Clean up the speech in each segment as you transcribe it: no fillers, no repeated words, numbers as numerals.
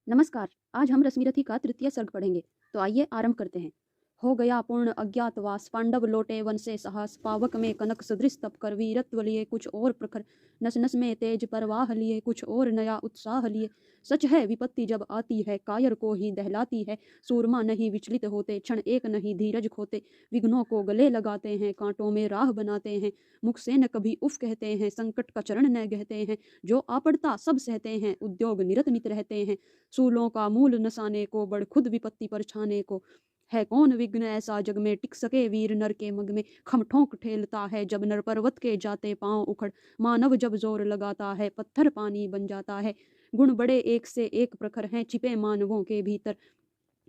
नमस्कार। आज हम रश्मिरथी का तृतीय सर्ग पढ़ेंगे, तो आइए आरंभ करते हैं। हो गया पूर्ण अज्ञातवास, पांडव लौटे वन से साहस, पावक में कनक सदृश तप कर, वीरत्व लिए कुछ और प्रखर, नस नस में तेज परवाह लिए कुछ और नया उत्साह लिए। सच है विपत्ति जब आती है कायर को ही दहलाती है, सूरमा नहीं विचलित होते, क्षण एक नहीं धीरज खोते, विघ्नों को गले लगाते हैं, कांटों में राह बनाते हैं, मुख से न कभी उफ कहते हैं, संकट का चरण न गहते हैं, जो आ पड़ता सब सहते हैं, उद्योग निरत नित रहते हैं, सूलों का मूल नसाने को, बड़ खुद विपत्ति पर छाने को। है कौन विघ्न ऐसा जग में, टिक सके वीर नर के मग में, खम ठोंक ठेलता है जब नर पर्वत के जाते पांव उखड़, मानव जब जोर लगाता है पत्थर पानी बन जाता है। गुण बड़े एक से एक प्रखर हैं छिपे मानवों के भीतर,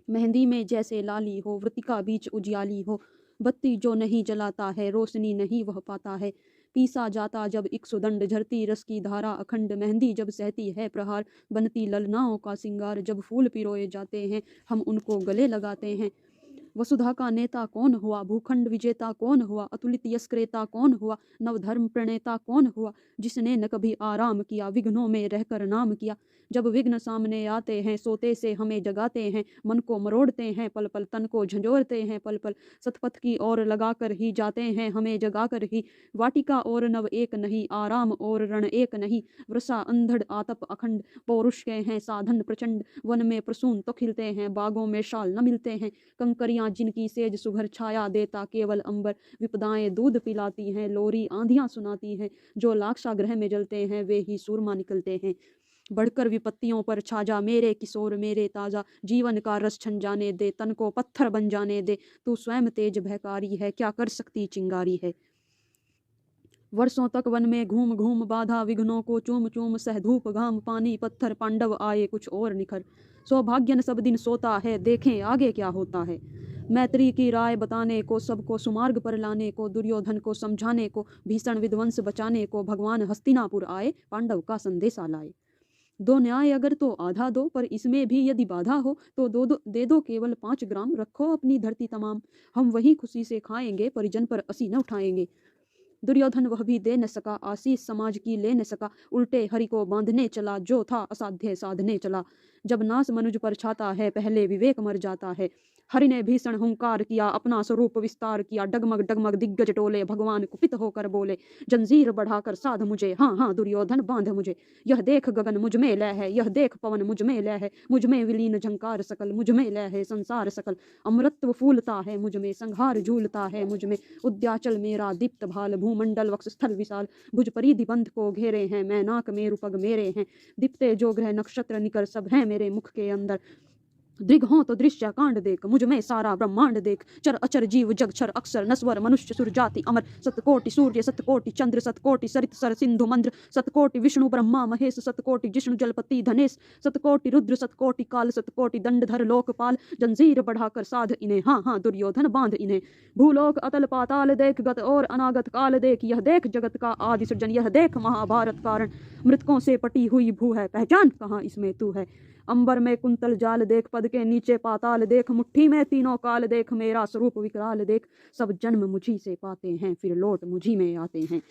मेहंदी में जैसे लाली हो, वृतिका बीच उजियाली हो, बत्ती जो नहीं जलाता है रोशनी नहीं वह पाता है। पीसा जाता जब इक्सुदंड, झरती रस की धारा अखंड, मेहंदी जब सहती है प्रहार, बनती ललनाओं का सिंगार, जब फूल पिरोए जाते हैं हम उनको गले लगाते हैं। वसुधा का नेता कौन हुआ, भूखंड विजेता कौन हुआ, अतुलित यश क्रेता कौन हुआ, नवधर्म प्रणेता कौन हुआ, जिसने न कभी आराम किया विघ्नों में रहकर नाम किया। जब विघ्न सामने आते हैं सोते से हमें जगाते हैं, मन को मरोड़ते हैं पल पल, तन को झंझोरते हैं पल पल, सतपथ की ओर लगाकर ही जाते हैं हमें जगाकर ही। वाटिका और नव एक नहीं, आराम और रण एक नहीं, वृषा अंधड़ आतप अखंड, पौरुष के हैं साधन प्रचंड, वन में प्रसून तो खिलते हैं बागों में शाल न मिलते हैं, कंकरियां जिनकी सेज सुघर छाया देता केवल अंबर, विपदाएं दूध पिलाती हैं लोरी आंधियां सुनाती हैं, जो लाक्षागृह में जलते हैं वे ही सूरमा निकलते हैं। बढ़कर विपत्तियों पर छा जा मेरे किशोर मेरे ताजा, जीवन का रस छन जाने दे, तन को पत्थर बन जाने दे, तू स्वयं तेज भयकारी है क्या कर सकती चिंगारी है। वर्षों तक वन में घूम घूम बाधा विघ्नों को, चूम चूम सह धूप घाम पानी पत्थर, पांडव आए कुछ और निखर, सौभाग्यन सब दिन सोता है देखें आगे क्या होता है। मैत्री की राय बताने को, सबको सुमार्ग पर लाने को, दुर्योधन को समझाने को, भीषण विध्वंस बचाने को, भगवान हस्तिनापुर आए पांडव का संदेशा लाए। दो न्याय अगर तो आधा दो, पर इसमें भी यदि बाधा हो तो दे दो केवल 5 ग्राम, रखो अपनी धरती तमाम, हम वही खुशी से खाएंगे परिजन पर असी न उठाएंगे। दुर्योधन वह भी दे न सका, आशीष समाज की ले न सका, उल्टे हरि को बांधने चला, जो था असाध्य साधने चला। जब नास मनुज पर छाता है पहले विवेक मर जाता है, हरि ने भीषण हुंकार किया अपना स्वरूप विस्तार किया, डगमग डगमग दिग्गज टोले भगवान कुपित होकर बोले, जंजीर बढ़ाकर साध मुझे, हाँ हाँ दुर्योधन बांध मुझे। यह देख गगन मुझ में लय है, यह देख पवन मुझ में लय है, मुझ में विलीन झंकार सकल, मुझ में लय है संसार सकल, अमृतत्व फूलता है मुझ में, संहार झूलता है मुझ में, उद्याचल मेरा दीप्त भाल, भूमंडल वक्षस्थल विशाल, भुज परिधि बंध को घेरे हैं, मैं नाक मेरु पग मेरे हैं, दीप्ते जो ग्रह नक्षत्र निकर सब हैं मेरे मुख के अंदर। दृग हो तो दृश्य कांड देख, मुझ में सारा ब्रह्मांड देख, चर अचर जीव जग छर अक्षर नस्वर, मनुष्य सुर जाति अमर, सतकोटि सूर्य सतकोटि चंद्र, सतकोटि सरित सर सिंधु मंद्र, सतकोटि विष्णु ब्रह्मा महेश, सतकोटि जिष्णु जलपति धनेश, सतकोटि रुद्र सतकोटि काल, सतकोटि दंडधर लोकपाल, जंजीर बढ़ाकर साध इन्हें, हाँ हाँ दुर्योधन बांध इन्हें। भूलोक अतल पाताल देख, गत और अनागत काल देख, यह देख जगत का आदि सृजन, यह देख महाभारत कारण, मृतकों से पटी हुई भू है, पहचान कहाँ इसमें तू है। अंबर में कुंतल जाल देख, पद के नीचे पाताल देख, मुट्ठी में तीनों काल देख, मेरा स्वरूप विकराल देख, सब जन्म मुझी से पाते हैं फिर लौट मुझी में आते हैं।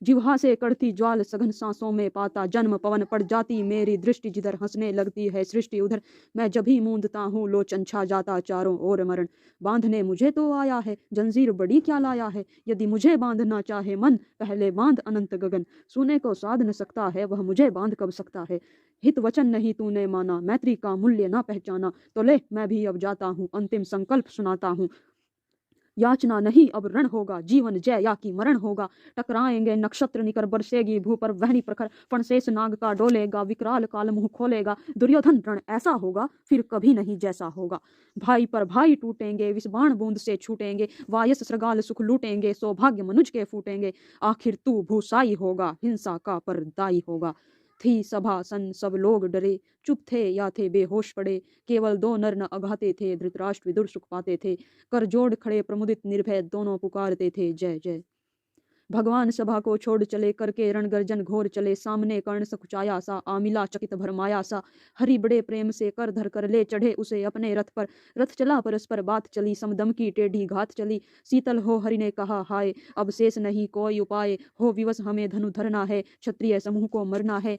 जिह्वा से कड़ती ज्वाल सघन सांसों में पाता जन्म, पवन पड़ जाती मेरी दृष्टि जिधर हंसने लगती है सृष्टि उधर, मैं जब ही मूंदता हूँ लोचन छा जाता चारों ओर मरण। बांधने मुझे तो आया है जंजीर बड़ी क्या लाया है, यदि मुझे बांधना चाहे मन पहले बांध अनंत गगन, सुने को साध न सकता है वह मुझे बांध कब सकता है। हित वचन नहीं तूने माना, मैत्री का मूल्य ना पहचाना, तो ले मैं भी अब जाता हूँ अंतिम संकल्प सुनाता हूँ। याचना नहीं अब रण होगा, जीवन जय या कि मरण होगा, टकराएंगे नक्षत्र निकर बरसेगी भू पर वहनी प्रखर, फणशेष नाग का डोलेगा विकराल काल मुंह खोलेगा, दुर्योधन रण ऐसा होगा फिर कभी नहीं जैसा होगा। भाई पर भाई टूटेंगे विष बाण बूंद से छूटेंगे, वायस श्रृगाल सुख लूटेंगे, सौभाग्य मनुज के फूटेंगे, आखिर तू भूसाई होगा हिंसा का परदाई होगा। थी सभा सन सब लोग डरे, चुप थे या थे बेहोश पड़े, केवल 2 नर न अघाते थे, धृतराष्ट्र विदुर सुख पाते थे, कर जोड़ खड़े प्रमुदित निर्भय दोनों पुकारते थे जय जय। भगवान सभा को छोड़ चले करके रण गर्जन घोर चले, सामने कर्ण सकुचाया सा आमिला चकित भरमाया सा, हरि बड़े प्रेम से कर धर कर ले चढ़े उसे अपने रथ पर, रथ चला परस्पर बात चली, समदम की टेढ़ी घात चली, शीतल हो हरि ने कहा हाय, अब शेष नहीं कोई उपाय, हो विवश हमें धनु धरना है, क्षत्रिय समूह को मरना है,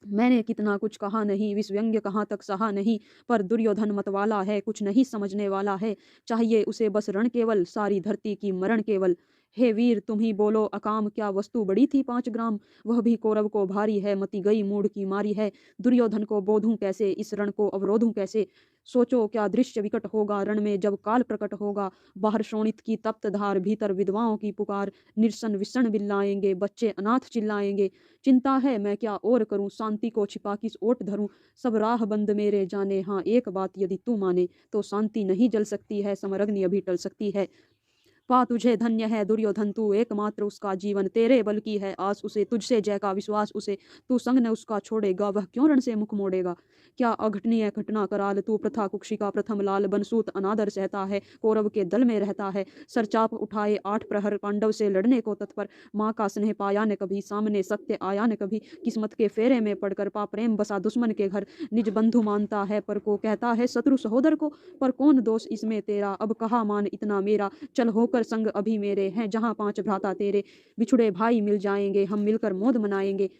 मैंने कितना कुछ कहा नहीं, विषव्यंग्य कहाँ तक सहा नहीं, पर दुर्योधन मतवाला है, कुछ नहीं समझने वाला है। चाहिए उसे बस रण केवल, सारी धरती की मरण केवल। हे वीर तुम ही बोलो अकाम, क्या वस्तु बड़ी थी 5 ग्राम, वह भी कौरव को भारी है, मति गई मूड की मारी है। दुर्योधन को बोधूं कैसे, इस रण को अवरोधूं कैसे। सोचो क्या दृश्य विकट होगा, रण में जब काल प्रकट होगा। बाहर शोणित की तप्त धार, भीतर विधवाओं की पुकार। निरसन विषण बिल्लाएंगे, बच्चे अनाथ चिल्लाएंगे। चिंता है मैं क्या और करूं, शांति को छिपा किस ओट धरूं। सब राह बंद मेरे जाने, हाँ एक बात यदि तू माने, तो शांति नहीं जल सकती है, समरग्नि अभी टल सकती है। पा तुझे धन्य है दुर्योधन तू, एकमात्र उसका जीवन तेरे बल की है आस उसे, तुझसे जय का विश्वास उसे। तू संग न उसका छोड़ेगा, वह क्यों रण से मुख मोड़ेगा। क्या अघटनीय घटना कराल, तू प्रथा कुक्षी का प्रथम लाल। बनसूत अनादर सहता है, कौरव के दल में रहता है। सरचाप उठाए 8 प्रहर, पांडव से लड़ने को तत्पर। माँ का स्नेह पाया न कभी, सामने सत्य आया न कभी। किस्मत के फेरे में पड़कर पा प्रेम बसा दुश्मन के घर। निज बंधु मानता है पर को कहता है शत्रु सहोदर को। पर कौन दोष इसमें तेरा, अब कहा मान इतना मेरा। चल होकर संग अभी मेरे, हैं जहाँ 5 भ्राता तेरे। बिछुड़े भाई मिल जाएंगे, हम मिलकर मौज मनाएंगे।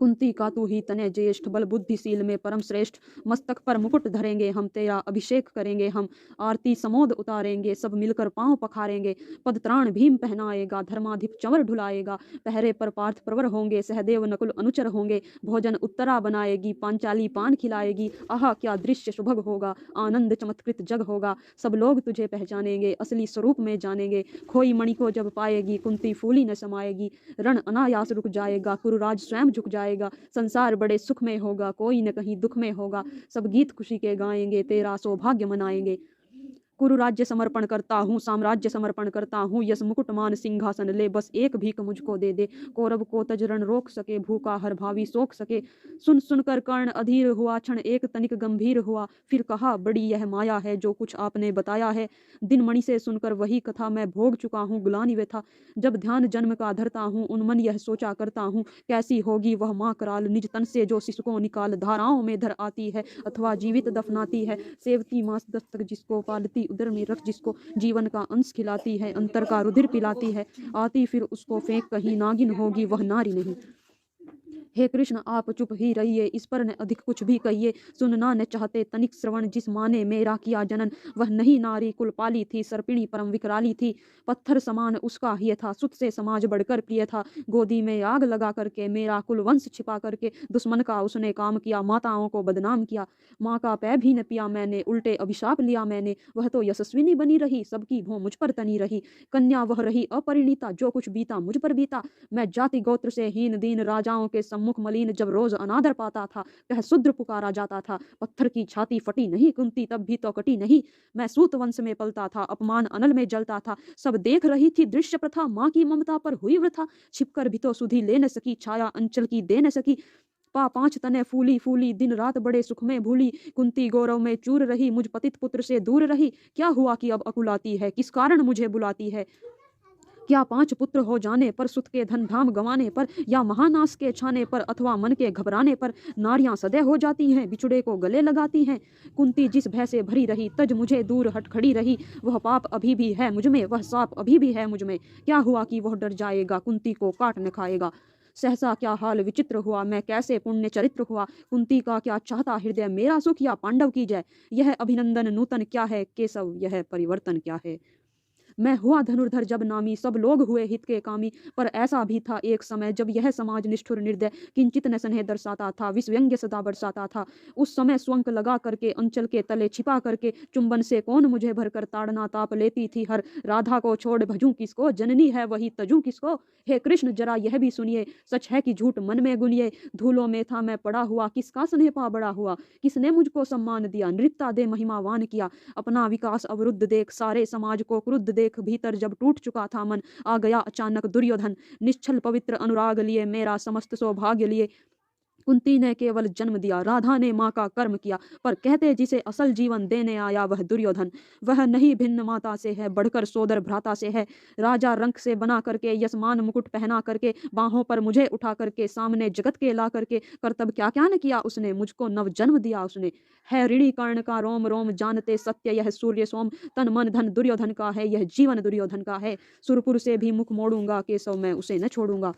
कुंती का तू ही तने ज्येष्ठ, बल बुद्धिशील में परम श्रेष्ठ। मस्तक पर मुकुट धरेंगे हम, तेरा अभिषेक करेंगे हम। आरती समोद उतारेंगे, सब मिलकर पांव पखारेंगे। पद त्राण भीम पहनाएगा, धर्माधिप चंवर ढुलाएगा। पहरे पर पार्थ प्रवर होंगे, सहदेव नकुल अनुचर होंगे। भोजन उत्तरा बनाएगी, पांचाली पान खिलाएगी। आहा क्या दृश्य सुभग होगा, आनंद चमत्कृत जग होगा। सब लोग तुझे पहचानेंगे, असली स्वरूप में जानेंगे। खोई मणि को जब पाएगी, कुंती फूली न समाएगी। रण अनायास रुक जाएगा, कुरुराज स्वयं झुक जाएगा। संसार बड़े सुख में होगा, कोई न कहीं दुख में होगा। सब गीत खुशी के गाएंगे, तेरा सौभाग्य मनाएंगे। कुरु राज्य समर्पण करता हूँ, साम्राज्य समर्पण करता हूँ। यस मुकुट मान सिंहासन ले, बस एक भीख मुझको दे दे। कौरव को तजरण रोक सके, भूखा हर भावी सोख सके। सुन सुनकर कर्ण अधीर हुआ, क्षण एक तनिक गंभीर हुआ। फिर कहा बड़ी यह माया है, जो कुछ आपने बताया है। दिन मणि से सुनकर वही कथा, मैं भोग चुका हूँ ग्लानि व्यथा। जब ध्यान जन्म का धरता हूँ, उन्मन यह सोचा करता हूँ। कैसी होगी वह माँ कराल, निज तन से जो शिशु को निकाल। धाराओं में धर आती है, अथवा जीवित दफनाती है। सेवती मास दस्तक जिसको, पालती उदर में रख जिसको। जीवन का अंश खिलाती है, अंतर का रुधिर पिलाती है। आती फिर उसको फेंक कहीं, नागिन होगी वह नारी नहीं। हे कृष्ण आप चुप ही रहिए, इस पर न अधिक कुछ भी कहिए। सुनना न चाहते तनिक श्रवण, जिस माँ ने मेरा किया जनन। वह नहीं नारी कुल पाली थी, सर्पिणी परम विकराली थी। पत्थर समान उसका हिय था, सुत से समाज बढ़कर प्रिय था। गोदी में आग लगा करके, मेरा कुल वंश छिपा करके। दुश्मन का उसने काम किया, माताओं को बदनाम किया। माँ का पै भी न पिया मैंने, उल्टे अभिशाप लिया मैंने। वह तो यशस्विनी बनी रही, सबकी भों मुझ पर तनी रही। कन्या वह रही अपरिणीता, जो कुछ बीता मुझ पर बीता। मैं जाति गोत्र से हीन दीन, राजाओं के सम्मुख मलिन। जब रोज अनादर पाता था, कह शूद्र पुकारा जाता था। पत्थर की छाती फटी नहीं कुंती, तब भी तो कटी नहीं। मैं सूत वंश में पलता था, अपमान अनल में जलता था। सब देख रही थी दृश्य प्रथा, माँ की ममता पर हुई वृथा। छिपकर भी तो सुधी ले न सकी, छाया अंचल की दे न सकी। पा 5 तने फूली फूली, दिन रात बड़े सुख में भूली। कुंती गौरव में चूर रही, मुझ पतित पुत्र से दूर रही। क्या हुआ कि अब अकुलाती है, किस कारण मुझे बुलाती है। क्या 5 पुत्र हो जाने पर, सुत के धन धाम गंवाने पर, या महानाश के छाने पर, अथवा मन के घबराने पर नारियां सदै हो जाती हैं, बिछुड़े को गले लगाती हैं। कुंती जिस भय से भरी रही, तज मुझे दूर हट खड़ी रही। वह पाप अभी भी है मुझ में, वह साप अभी भी है मुझ में। क्या हुआ कि वह डर जाएगा, कुंती को काट न खाएगा। सहसा क्या हाल विचित्र हुआ, मैं कैसे पुण्य चरित्र हुआ। कुंती का क्या चाहता हृदय, मेरा सुख या पांडव की जय। यह अभिनंदन नूतन क्या है, केशव यह परिवर्तन क्या है। मैं हुआ धनुर्धर जब नामी, सब लोग हुए हित के कामी। पर ऐसा भी था एक समय, जब यह समाज निष्ठुर निर्दय किंचित न स्नेह दर्शाता था, विषव्यंग्य सदा बरसाता था। उस समय स्वंक लगा करके, अंचल के तले छिपा करके, चुंबन से कौन मुझे भरकर ताड़ना ताप लेती थी हर। राधा को छोड़ भजूं किसको, जननी है वही तजूं किसको। हे कृष्ण जरा यह भी सुनिए, सच है कि झूठ मन में गुनिए। धूलों में था मैं पड़ा हुआ, किसका स्नेह पा बड़ा हुआ। किसने मुझको सम्मान दिया, नृपता दे महिमावान किया। अपना विकास अवरुद्ध देख, सारे समाज को क्रुद्ध देख, भीतर जब टूट चुका था मन, आ गया अचानक दुर्योधन। निश्चल पवित्र अनुराग लिए, मेरा समस्त सौभाग्य लिए। कुंती ने केवल जन्म दिया, राधा ने माँ का कर्म किया। पर कहते जिसे असल जीवन देने आया वह दुर्योधन। वह नहीं भिन्न माता से है, बढ़कर सोदर भ्राता से है। राजा रंक से बना करके, यशमान मुकुट पहना करके, बाहों पर मुझे उठा करके, सामने जगत के ला करके, कर्तव्य क्या क्या न किया उसने, मुझको नव जन्म दिया उसने। है ऋणी कर्ण का रोम रोम, जानते सत्य यह सूर्य सोम। तन मन धन दुर्योधन का है, यह जीवन दुर्योधन का है। सुरपुर से भी मुख मोड़ूंगा, केशव मैं उसे न छोड़ूंगा।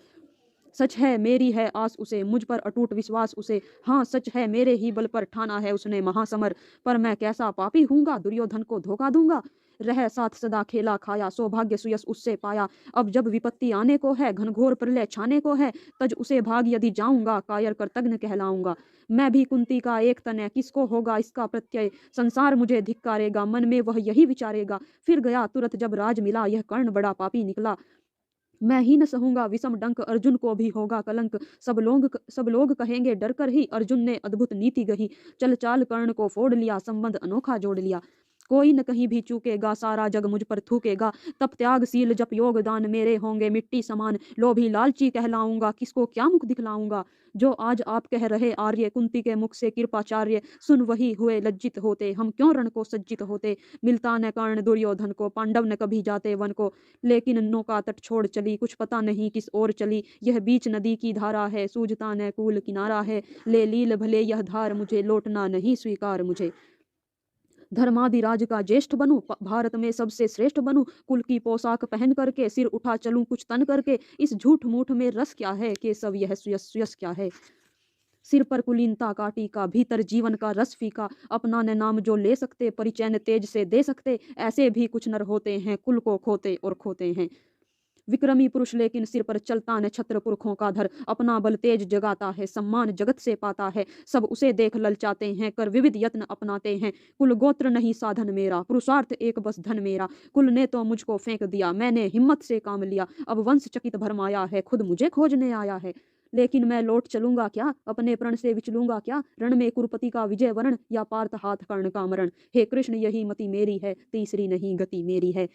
सच है मेरी है आस उसे, मुझ पर अटूट विश्वास उसे। हाँ सच है मेरे ही बल पर ठाना है उसने महासमर। पर मैं कैसा पापी हूँगा, दुर्योधन को धोखा दूंगा। रह साथ सदा खेला खाया, सौभाग्य सुयस उससे पाया। अब जब विपत्ति आने को है, घनघोर प्रलय छाने को है, तज उसे भाग यदि जाऊंगा, कायर कर्तज्ञ कहलाऊंगा। मैं भी कुंती का एक तन है, किसको होगा इसका प्रत्यय। संसार मुझे धिक्कारेगा, मन में वह यही विचारेगा। फिर गया तुरंत जब राज मिला, यह कर्ण बड़ा पापी निकला। मैं ही न सहूंगा विषम डंक, अर्जुन को भी होगा कलंक। सब लोग कहेंगे डर कर ही, अर्जुन ने अद्भुत नीति गही। चल चाल कर्ण को फोड़ लिया, संबंध अनोखा जोड़ लिया। कोई न कहीं भी चूकेगा, सारा जग मुझ पर थूकेगा। तप त्यागशील जप योगदान, मेरे होंगे मिट्टी समान। लोभी लालची कहलाऊंगा, किसको क्या मुख दिखलाऊंगा। जो आज आप कह रहे आर्य, कुंती के मुख से कृपाचार्य। सुन वही हुए लज्जित होते, हम क्यों रण को सज्जित होते। मिलता न कर्ण दुर्योधन को, पांडव न कभी जाते वन को। लेकिन नौका तट छोड़ चली, कुछ पता नहीं किस ओर चली। यह बीच नदी की धारा है, सूझता न कूल किनारा है। ले लील भले यह धार मुझे, लौटना नहीं स्वीकार मुझे। धर्माधिराज का ज्येष्ठ बनूं, भारत में सबसे श्रेष्ठ बनूं। कुल की पोशाक पहन करके, सिर उठा चलूं कुछ तन करके। इस झूठ मूठ में रस क्या है, कि सब यह सुयस सुयस क्या है। सिर पर कुलीनता का टीका, भीतर जीवन का रस फीका। अपना न नाम जो ले सकते, परिचय न तेज से दे सकते। ऐसे भी कुछ नर होते हैं, कुल को खोते और खोते हैं। विक्रमी पुरुष लेकिन सिर पर चलता न छत्र पुरखों का धर। अपना बल तेज जगाता है, सम्मान जगत से पाता है। सब उसे देख ललचाते हैं, कर विविध यत्न अपनाते हैं। कुल गोत्र नहीं साधन मेरा, पुरुषार्थ एक बस धन मेरा। कुल ने तो मुझको फेंक दिया, मैंने हिम्मत से काम लिया। अब वंश चकित भरमाया है, खुद मुझे खोजने आया है। लेकिन मैं लौट चलूंगा क्या, अपने प्रण से विचलूंगा क्या। रण में कुरुपति का विजय वरण, या पार्थ हाथ कर्ण का मरण। हे कृष्ण यही मति मेरी है, तीसरी नहीं गति मेरी है।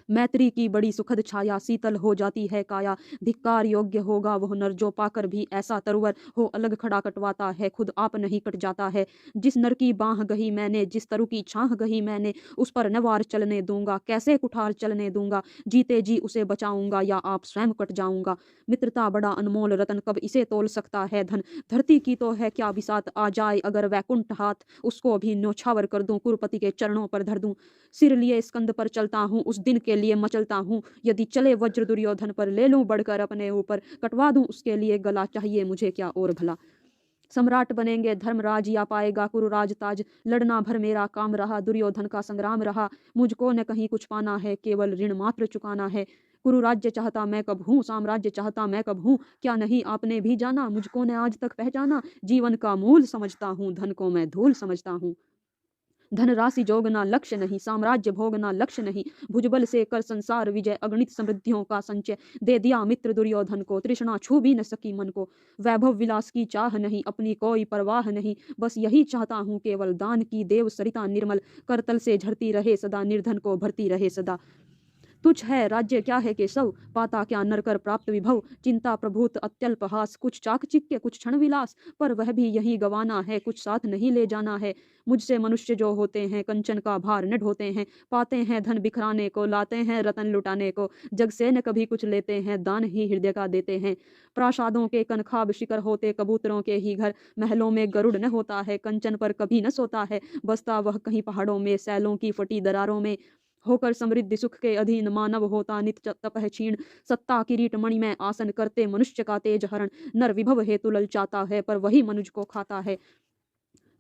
मैत्री की बड़ी सुखद छाया, शीतल हो जाती है काया। धिक्कार योग्य होगा वह नर, जो पाकर भी ऐसा तरुवर हो। अलग खड़ा कटवाता है, खुद आप नहीं कट जाता है। जिस नर की बाह गही मैंने, जिस तरु की छाह गही मैंने। उस पर न वार चलने दूंगा, कैसे कुठार चलने दूंगा। जीते जी उसे बचाऊंगा, या आप स्वयं कट जाऊंगा। मित्रता बड़ा अनमोल रतन, कब इसे तोल सकता है धन। धरती की तो है क्या बिसात, आ जाए अगर वैकुंठ हाथ। उसको भी न्योछावर कर दूं, कुरुपति के चरणों पर धर दूं। सिर लिए स्कंद पर चलता हूँ, उस दिन के लिए मचलता हूँ। यदि चले वज्र दुर्योधन पर, ले लूं बढ़कर अपने ऊपर। कटवा दूं उसके लिए गला, चाहिए मुझे क्या और भला। सम्राट बनेंगे धर्मराज, या पाएगा कुरुराज ताज। लड़ना भर मेरा काम रहा, दुर्योधन का संग्राम रहा। मुझको न कहीं कुछ पाना है, केवल ऋण मात्र चुकाना है। कुरु राज्य चाहता मैं कब हूँ, साम्राज्य चाहता मैं कब हूँ। क्या नहीं आपने भी जाना, मुझको ने आज तक पहचाना। जीवन का मूल समझता हूँ, धन को मैं धूल समझता हूँ। धन राशि जोगना लक्ष्य नहीं, साम्राज्य भोगना लक्ष्य नहीं। भुजबल से कर संसार विजय, अगणित समृद्धियों का संचय। दे दिया मित्र दुर्योधन को, तृष्णा छू भी न सकी मन को। वैभव विलास की चाह नहीं, अपनी कोई परवाह नहीं। बस यही चाहता हूँ केवल, दान की देव सरिता निर्मल। करतल से झरती रहे सदा, निर्धन को भरती रहे सदा। तुच्छ है राज्य क्या है केशव, पाता क्या नरकर प्राप्त विभव। चिंता प्रभुत अत्यल्प हास, कुछ चाकचिक्य कुछ क्षण विलास। पर वह भी यही गवाना है, कुछ साथ नहीं ले जाना है। मुझसे मनुष्य जो होते हैं, कंचन का भार न ढोते हैं। पाते हैं धन बिखराने को, लाते हैं रतन लुटाने को। जग से न कभी कुछ लेते हैं, दान ही हृदय का देते हैं। प्रासादों के कनखाब शिखर होते, कबूतरों के ही घर। महलों में गरुड़ न होता है, कंचन पर कभी न सोता है। बसता वह कहीं पहाड़ों में, सैलों की फटी दरारों में। होकर समृद्धि सुख के अधीन, मानव होता नित्य तपह क्षीण। सत्ता किरीट मणि में आसन, करते मनुष्य का तेज हरण। नर विभव हेतु ललचाता है, पर वही मनुज को खाता है।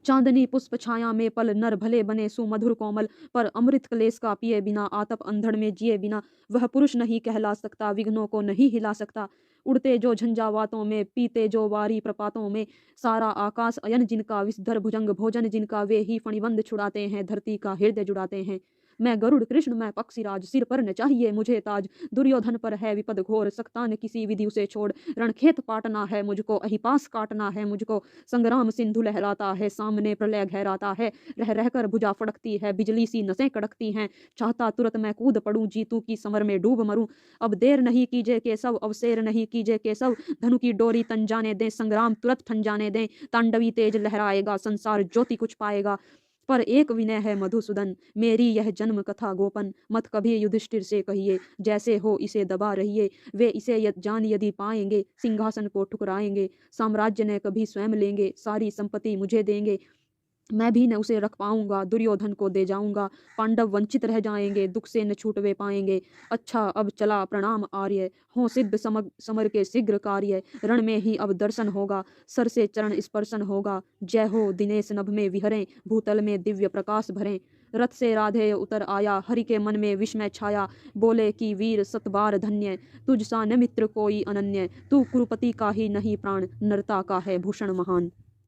चांदनी पुष्प छाया में पल, नर भले बने सुमधुर कोमल। पर अमृत क्लेश का पिए बिना, आतप अंधड़ में जिए बिना। वह पुरुष नहीं कहला सकता, विघ्नों को नहीं हिला सकता। उड़ते जो झंझावातों में, पीते जो वारी प्रपातों में। सारा आकाश अयन जिनका, विषधर भुजंग भोजन जिनका। वे ही फणिबंद छुड़ाते हैं, धरती का हृदय जुड़ाते हैं। मैं गरुड़ कृष्ण मैं पक्षीराज, सिर पर न चाहिए मुझे ताज। दुर्योधन पर है विपद घोर, सकता न किसी विधि उसे छोड़। रणखेत पाटना है मुझको, अहिपास काटना है मुझको। संग्राम सिंधु लहराता है, सामने प्रलय गहराता है। रह रहकर भुजा फड़कती है, बिजली सी नसें कड़कती हैं। चाहता तुरंत मैं कूद पड़ूं, जीतू की समर में डूब मरूं। अब देर नहीं कीजिए केशव, अवसेर नहीं कीजिए केशव। धनु की डोरी तन जाने दें, संग्राम तुरंत ठन जाने दें। तांडवी तेज लहराएगा, संसार ज्योति कुछ पाएगा। पर एक विनय है मधुसूदन, मेरी यह जन्म कथा गोपन। मत कभी युधिष्ठिर से कहिए, जैसे हो इसे दबा रहिए। वे इसे जान यदि पाएंगे, सिंहासन को ठुकराएंगे। साम्राज्य ने कभी स्वयं लेंगे, सारी संपत्ति मुझे देंगे। मैं भी न उसे रख पाऊंगा, दुर्योधन को दे जाऊंगा, पांडव वंचित रह जाएंगे, दुख से न छूटवे पाएंगे। अच्छा अब चला, प्रणाम आर्य, हो सिद्ध समर के शीघ्र कार्य, रण में ही अब दर्शन होगा, सर से चरण स्पर्शन होगा। जय हो दिनेश नभ में विहरें, भूतल में दिव्य प्रकाश भरें। रथ से राधे उतर आया, हरि के मन में विस्मय छाया, बोले कि वीर सतबार धन्य, तुझ सा न मित्र कोई अनन्य, तू कुरुपति का ही नहीं प्राण, नरता का है भूषण महान।